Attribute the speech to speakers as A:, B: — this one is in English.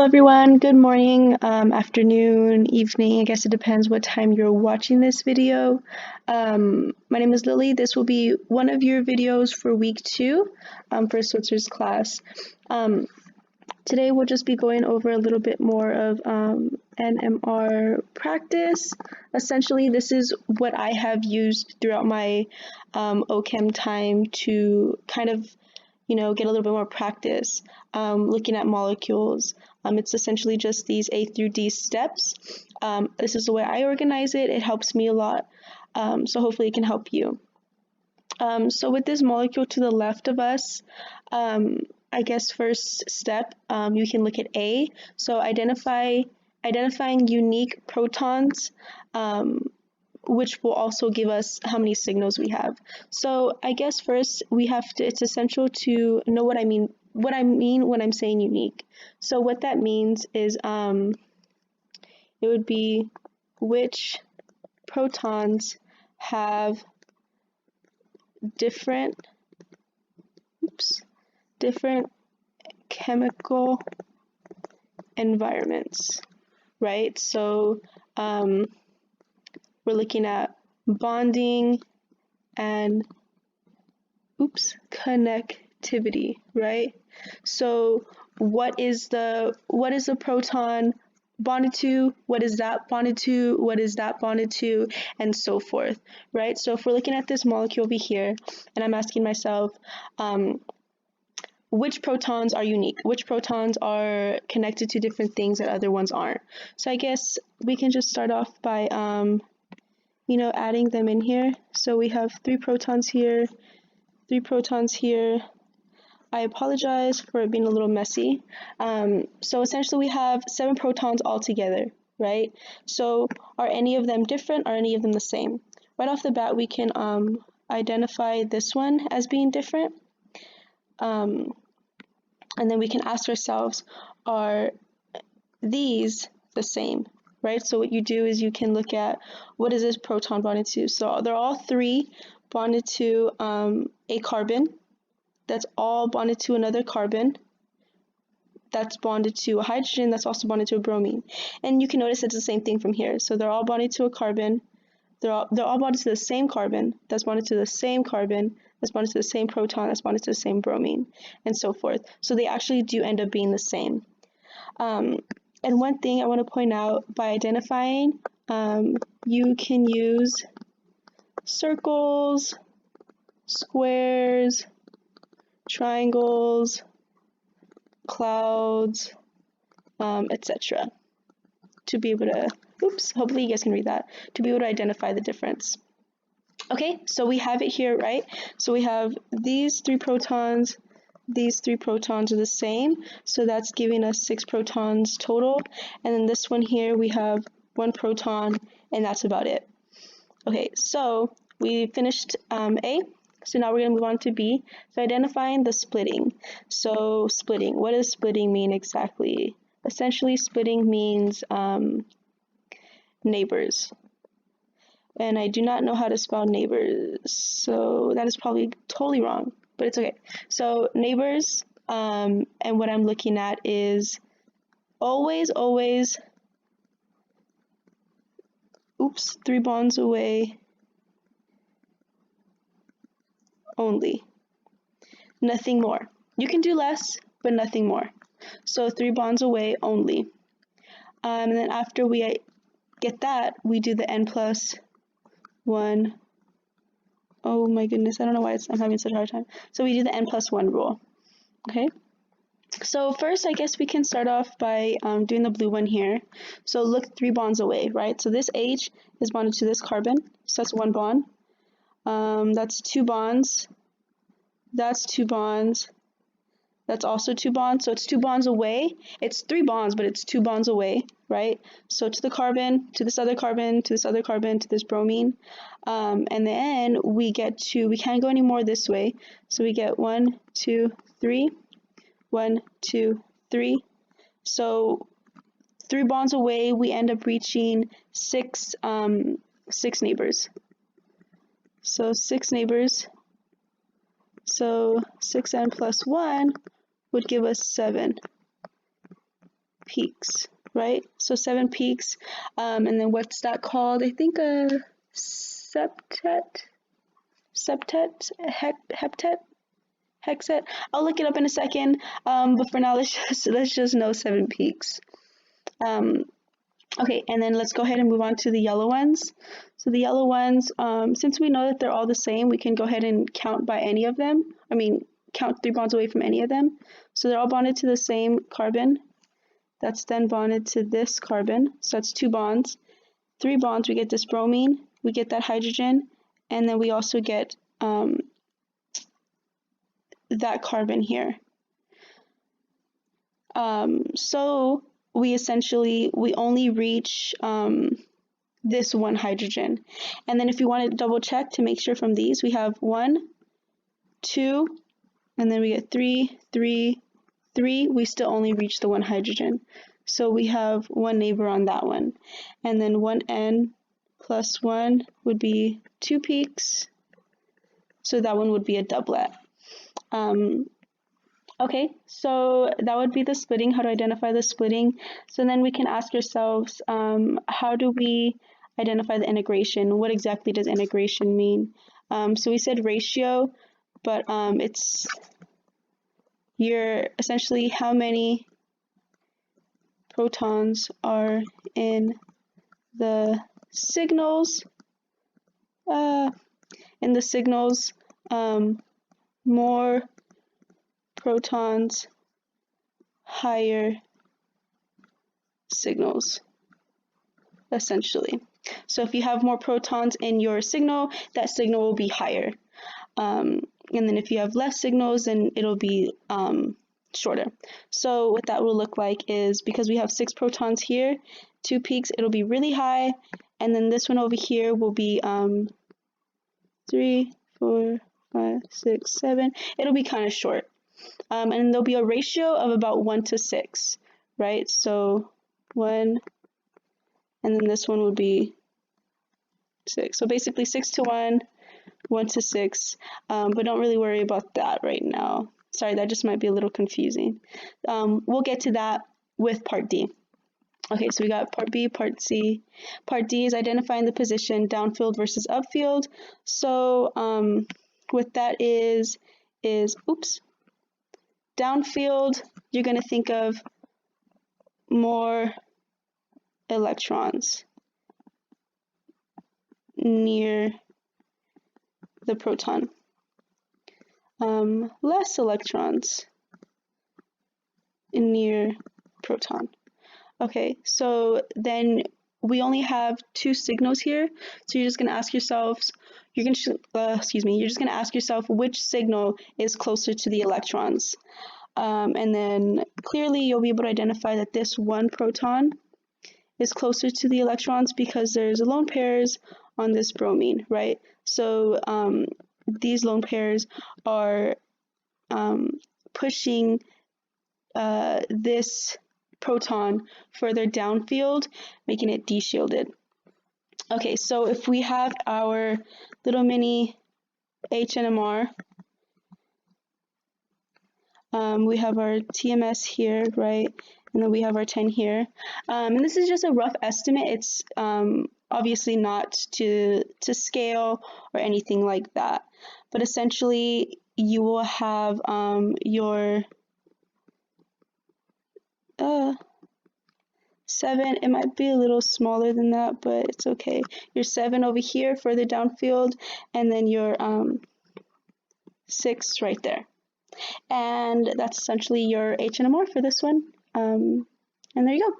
A: everyone, good morning, afternoon, evening. I guess it depends what time you're watching this video. My name is Lily. This will be one of your videos for week 2 for Switzer's class. Today we'll just be going over a little bit more of NMR practice. Essentially, this is what I have used throughout my OChem time to kind of get a little bit more practice looking at molecules. It's essentially just these A through D steps. This is the way I organize it. It helps me a lot, so hopefully it can help you. So with this molecule to the left of us, I guess first step, you can look at A. So identifying unique protons, which will also give us how many signals we have. So I guess first it's essential to know what I mean when I'm saying unique. So what that means is it would be which protons have different chemical environments, right? So we're looking at bonding and connectivity, right? So what is the proton bonded to? What is that bonded to? What is that bonded to? And so forth, right? So if we're looking at this molecule over here, and I'm asking myself, which protons are unique? Which protons are connected to different things that other ones aren't? So I guess we can just start off by adding them in here. So we have 3 protons here, 3 protons here. I apologize for it being a little messy. So essentially we have 7 protons all together, right? So are any of them different? Are any of them the same? Right off the bat, we can identify this one as being different. And then we can ask ourselves, are these the same? Right? So what you do is you can look at what is this proton bonded to. So they're all 3 bonded to a carbon. That's all bonded to another carbon. That's bonded to a hydrogen. That's also bonded to a bromine. And you can notice it's the same thing from here. So they're all bonded to a carbon. They're all bonded to the same carbon. That's bonded to the same carbon. That's bonded to the same proton. That's bonded to the same bromine, and so forth. So they actually do end up being the same. And one thing I want to point out, by identifying, you can use circles, squares, triangles, clouds, etc. to be able to, hopefully you guys can read that, to be able to identify the difference. Okay, so we have it here, right? So we have these 3 protons. These 3 protons are the same, so that's giving us 6 protons total. And then this one here, we have 1 proton, and that's about it. Okay, so we finished A. So now we're going to move on to B. So identifying the splitting. So splitting, what does splitting mean exactly? Essentially, splitting means neighbors. And I do not know how to spell neighbors, so that is probably totally wrong, but it's okay. So neighbors, and what I'm looking at is always, 3 bonds away only. Nothing more. You can do less, but nothing more. So 3 bonds away only. And then after we get that, we do the n+1. Oh my goodness, I don't know why I'm having such a hard time. So we do the n+1 rule. Okay. So first, I guess we can start off by doing the blue one here. So look 3 bonds away, right? So this H is bonded to this carbon, so that's 1 bond. That's 2 bonds. That's 2 bonds. That's also 2 bonds. So it's 2 bonds away. It's 3 bonds, but it's 2 bonds away, right? So to the carbon, to this other carbon, to this other carbon, to this bromine. And then we can't go any more this way. So we get 1, 2, 3. 1, 2, 3. So 3 bonds away, we end up reaching 6 neighbors. So 6 neighbors. So 6n plus 1 would give us 7. peaks, right? So 7 peaks, and then what's that called? I think a septet, heptet, hexet. I'll look it up in a second, but for now, let's just know 7 peaks. Okay, and then let's go ahead and move on to the yellow ones. So the yellow ones, since we know that they're all the same, we can go ahead and count by any of them. I mean, count 3 bonds away from any of them. So they're all bonded to the same carbon. That's then bonded to this carbon. So that's 2 bonds. 3 bonds, we get this bromine, we get that hydrogen, and then we also get that carbon here. So we only reach this 1 hydrogen. And then if you want to double check to make sure from these, we have 1, 2, and then we get 3, 3, 3. We still only reach the 1 hydrogen. So we have 1 neighbor on that one. And then 1n plus 1 would be 2 peaks. So that one would be a doublet. Okay, so that would be the splitting, how to identify the splitting. So then we can ask ourselves, how do we identify the integration? What exactly does integration mean? So we said ratio, but it's essentially how many protons are in the signals. More protons, higher signals, essentially. So if you have more protons in your signal, that signal will be higher. And then if you have less signals, then it'll be shorter. So what that will look like is, because we have 6 protons here, 2 peaks, it'll be really high. And then this one over here will be 3, 4, 5, 6, 7. It'll be kind of short. And there'll be a ratio of about 1 to 6, right? So 1, and then this one would be 6. So basically 6 to 1, 1 to 6, but don't really worry about that right now. Sorry, that just might be a little confusing. We'll get to that with part D. Okay, so we got part B, part C. Part D is identifying the position downfield versus upfield. So what that is downfield, you're going to think of more electrons near the proton. Less electrons near proton. Okay, so then we only have 2 signals here, so you're just going to ask yourselves, you're just going to ask yourself which signal is closer to the electrons. And then clearly you'll be able to identify that this 1 proton is closer to the electrons because there's lone pairs on this bromine, right? So these lone pairs are pushing this proton further downfield, making it de-shielded. Okay, so if we have our little mini HNMR, we have our TMS here, right? And then we have our 10 here. And this is just a rough estimate. It's obviously not to scale or anything like that. But essentially, you will have your 7, it might be a little smaller than that, but it's okay. Your 7 over here, further downfield, and then your 6 right there. And that's essentially your HNMR for this one. And there you go.